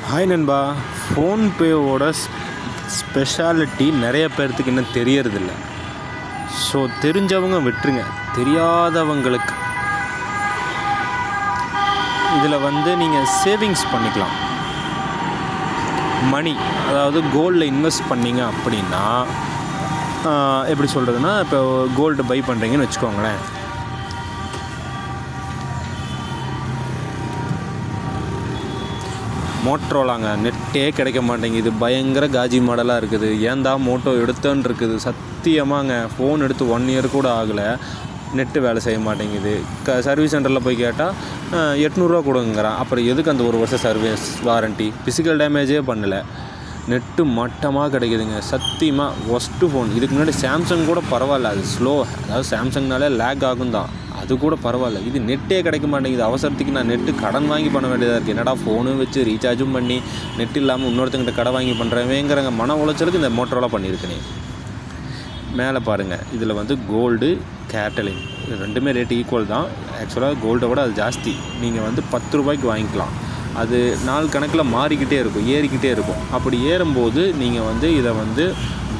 Hi நண்பா. ஃபோன்பேவோட speciality நிறைய பேர்த்துக்கு இன்னும் தெரியறதில்ல. ஸோ தெரிஞ்சவங்க விட்டுருங்க, தெரியாதவங்களுக்கு இதில் நீங்கள் சேவிங்ஸ் பண்ணிக்கலாம். மணி, அதாவது கோல்டில் இன்வெஸ்ட் பண்ணிங்க அப்படின்னா, எப்படி சொல்கிறதுனா, இப்போ கோல்டு பை பண்ணுறீங்கன்னு வச்சுக்கோங்களேன். மோட்ரோலாங்க நெட்டே கிடைக்க மாட்டேங்குது, பயங்கர காஜி மாடலாக இருக்குது, ஏன்டா மோட்டோ எடுத்தோன்னு இருக்குது. சத்தியமாங்க, ஃபோன் எடுத்து 1 இயர் கூட ஆகலை, நெட்டு வேலை செய்ய மாட்டேங்குது. சர்வீஸ் சென்டரில் போய் கேட்டால் 800 கொடுங்கிறான். அப்புறம் எதுக்கு அந்த 1 வருஷம் சர்வீஸ் வாரண்ட்டி? ஃபிசிக்கல் டேமேஜே பண்ணலை, நெட்டு மட்டமாக கிடைக்குதுங்க. சத்தியமாக ஒஸ்ட்டு ஃபோன். இதுக்கு முன்னாடி சாம்சங் கூட பரவாயில்ல, அது ஸ்லோ, அதாவது சாம்சங்னாலே லேக் ஆகும் தான், அது கூட பரவாயில்ல. இது நெட்டே கிடைக்க மாட்டேங்குது. அவசரத்துக்கு நான் நெட்டு கடன் வாங்கி பண்ண வேண்டியதாக இருக்குது. என்னடா ஃபோனும் வச்சு ரீசார்ஜும் பண்ணி நெட் இல்லாமல் இன்னொருத்தங்கிட்ட கடை வாங்கி பண்ணுறவேங்கிறங்க மன உளைச்சலுக்கு இந்த மோட்டரோலாம் பண்ணியிருக்கேனே. மேலே பாருங்கள், இதில் கோல்டு, கேட்டலின் ரெண்டுமே ரேட்டு ஈக்குவல் தான். ஆக்சுவலாக கோல்டை விட அது ஜாஸ்தி. நீங்கள் 10 ரூபாய்க்கு வாங்கிக்கலாம். அது நாள் கணக்கில் மாறிக்கிட்டே இருக்கும், ஏறிக்கிட்டே இருக்கும். அப்படி ஏறும்போது நீங்கள் இதை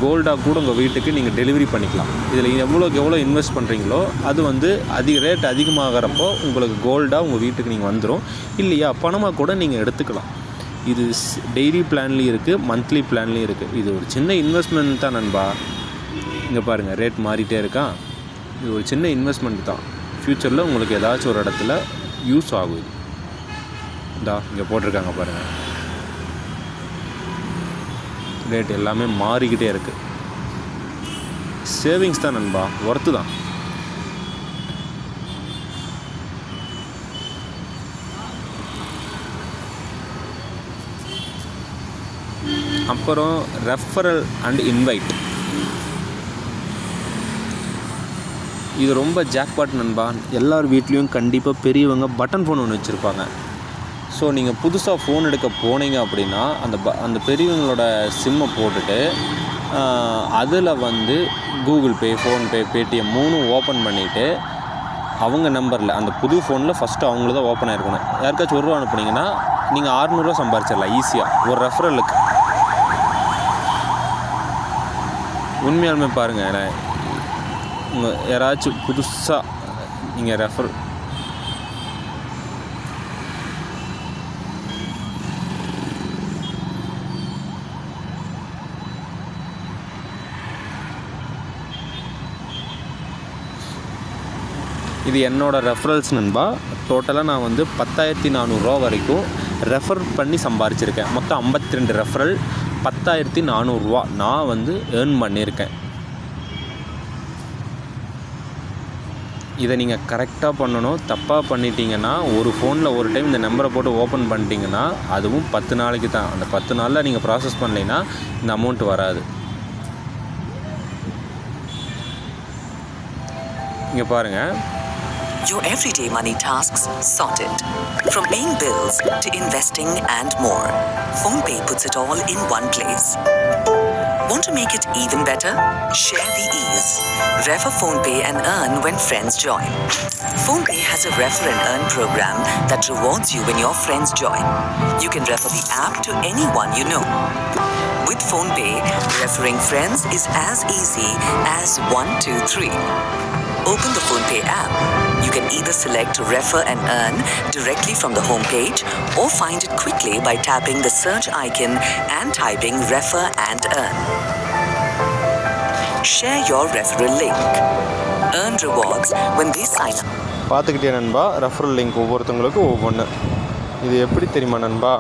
கோல்டாக கூட உங்கள் வீட்டுக்கு நீங்கள் டெலிவரி பண்ணிக்கலாம். இதில் எவ்வளோக்கு எவ்வளோ இன்வெஸ்ட் பண்ணுறீங்களோ அது ரேட் அதிகமாகிறப்போ உங்களுக்கு கோல்டாக உங்கள் வீட்டுக்கு நீங்கள் வந்துடும். இல்லையா, பணமாக கூட நீங்கள் எடுத்துக்கலாம். இது டெய்லி பிளான்லேயும் இருக்குது, மந்த்லி பிளான்லேயும் இருக்குது. இது ஒரு சின்ன இன்வெஸ்ட்மெண்ட் தான் நண்பா. இங்கே பாருங்கள், ரேட் மாறிட்டே இருக்கா. இது ஒரு சின்ன இன்வெஸ்ட்மெண்ட் தான், ஃப்யூச்சரில் உங்களுக்கு ஏதாச்சும் ஒரு இடத்துல யூஸ் ஆகும். இங்கே போட்டிருக்காங்க பாருங்கள், ரேட் எல்லாமே மாறிக்கிட்டே இருக்குது. சேவிங்ஸ் தான் நண்பா, ஒர்த்து தான். அப்புறம் ரெஃபரல் அண்ட் இன்வைட், இது ரொம்ப ஜாக்பாட் நண்பா. எல்லார் வீட்லேயும் கண்டிப்பாக பெரியவங்க பட்டன் ஃபோன் ஒன்று வச்சுருப்பாங்க. ஸோ நீங்கள் புதுசாக ஃபோன் எடுக்க போனீங்க அப்படின்னா அந்த பெரியவங்களோட சிம்மை போட்டுட்டு அதில் Google Pay, PhonePe, Paytm 3 open பண்ணிவிட்டு அவங்க நம்பரில் அந்த புது ஃபோனில் ஃபஸ்ட்டு அவங்கள தான் ஓப்பன் ஆகிருக்கணும். யாருக்காச்சும் 1 ரூபா அனுப்புனீங்கன்னா நீங்கள் 600 ரூபா சம்பாரிச்சிடலாம் ஈஸியாக ஒரு ரெஃபரலுக்கு. உண்மையாலுமே பாருங்கள், உங்கள் யாராச்சும் புதுசாக நீங்கள் ரெஃபர் இது என்னோடய ரெஃபரல்ஸ் நண்பா. டோட்டலாக நான் 10,400 ரூபா வரைக்கும் ரெஃபர் பண்ணி சம்பாரிச்சிருக்கேன். மொத்தம் 52 ரெஃபரல், 10,400 ரூபா நான் ஏர்ன் பண்ணியிருக்கேன். இதை நீங்கள் கரெக்டாக பண்ணணும். தப்பாக பண்ணிட்டீங்கன்னா, ஒரு ஃபோனில் ஒரு டைம் இந்த நம்பரை போட்டு ஓப்பன் பண்ணிட்டீங்கன்னா, அதுவும் 10 நாளைக்கு தான். அந்த 10 நாளில் நீங்கள் ப்ராசஸ் பண்ணலைன்னா இந்த அமௌண்ட் வராது. இங்கே பாருங்கள், your everyday money tasks sorted. From paying bills to investing and more, PhonePe puts it all in one place. Want to make it even better? Share the ease. Refer PhonePe and earn when friends join. PhonePe has a refer and earn program that rewards you when your friends join. You can refer the app to anyone you know. With PhonePe, referring friends is as easy as 1, 2, 3. Open the PhonePe app. You can either select Refer and Earn directly from the home page or find it quickly by tapping the search icon and typing Refer and Earn. Share your referral link. Earn rewards when they sign up. பார்த்துக்கிட்டே நண்பா, referral link ஒவ்வொருத்தவங்களுக்கும் ஒவ்வொன்று. இது எப்படி தெரியுமா நண்பா,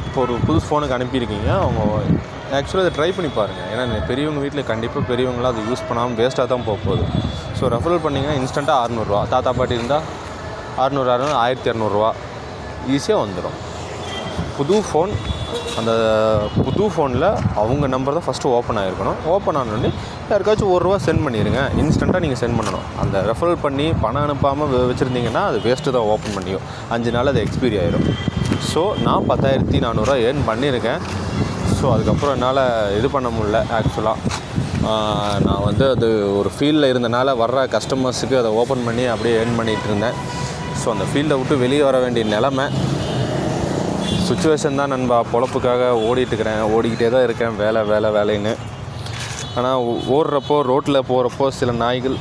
இப்போ ஒரு புது ஃபோனுக்கு அனுப்பியிருக்கீங்க, அவங்க ஆக்சுவலாக அதை ட்ரை பண்ணி பாருங்கள். ஏன்னா பெரியவங்க வீட்டில் கண்டிப்பாக பெரியவங்களாம் அதை யூஸ் பண்ணாமல் வேஸ்ட்டாக தான் போகுது. ஸோ ரெஃபரல் பண்ணிங்கன்னா இன்ஸ்டண்ட்டாக 600 ரூபா, தாத்தா பாட்டி இருந்தால் 600 1200 ஈஸியாக வந்துடும். புது ஃபோன், அந்த புது ஃபோனில் அவங்க நம்பர் தான் ஃபஸ்ட்டு ஓப்பன் ஆகிருக்கணும். ஓப்பன் ஆனோடனே யாருக்காச்சும் 1 ரூபா சென்ட் பண்ணிடுங்க. இன்ஸ்டண்ட்டாக நீங்கள் சென்ட் பண்ணணும். அந்த ரெஃபரல் பண்ணி பணம் அனுப்பாமல் வச்சுருந்தீங்கன்னா அது வேஸ்ட்டு தான். ஓப்பன் பண்ணியும் 5 நாள் அது எக்ஸ்பீரி ஆகிடும். ஸோ நான் 10,400 ரூபா ஏர்ன் பண்ணியிருக்கேன். ஸோ அதுக்கப்புறம் என்னால் இது பண்ண முடியல. ஆக்சுவலாக நான் அது ஒரு ஃபீல்டில் இருந்தனால வர்ற கஸ்டமர்ஸுக்கு அதை ஓப்பன் பண்ணி அப்படியே ஏர்ன் பண்ணிகிட்டு இருந்தேன். ஸோ அந்த ஃபீல்டை விட்டு வெளியே வர வேண்டிய நிலமை. சுச்சுவேஷன் தான் நண்பா. பொழப்புக்காக ஓடிக்கிட்டே தான் இருக்கேன், வேலைன்னு. ஆனால் ஓடுறப்போ ரோட்டில் போகிறப்போ சில நாய்கள்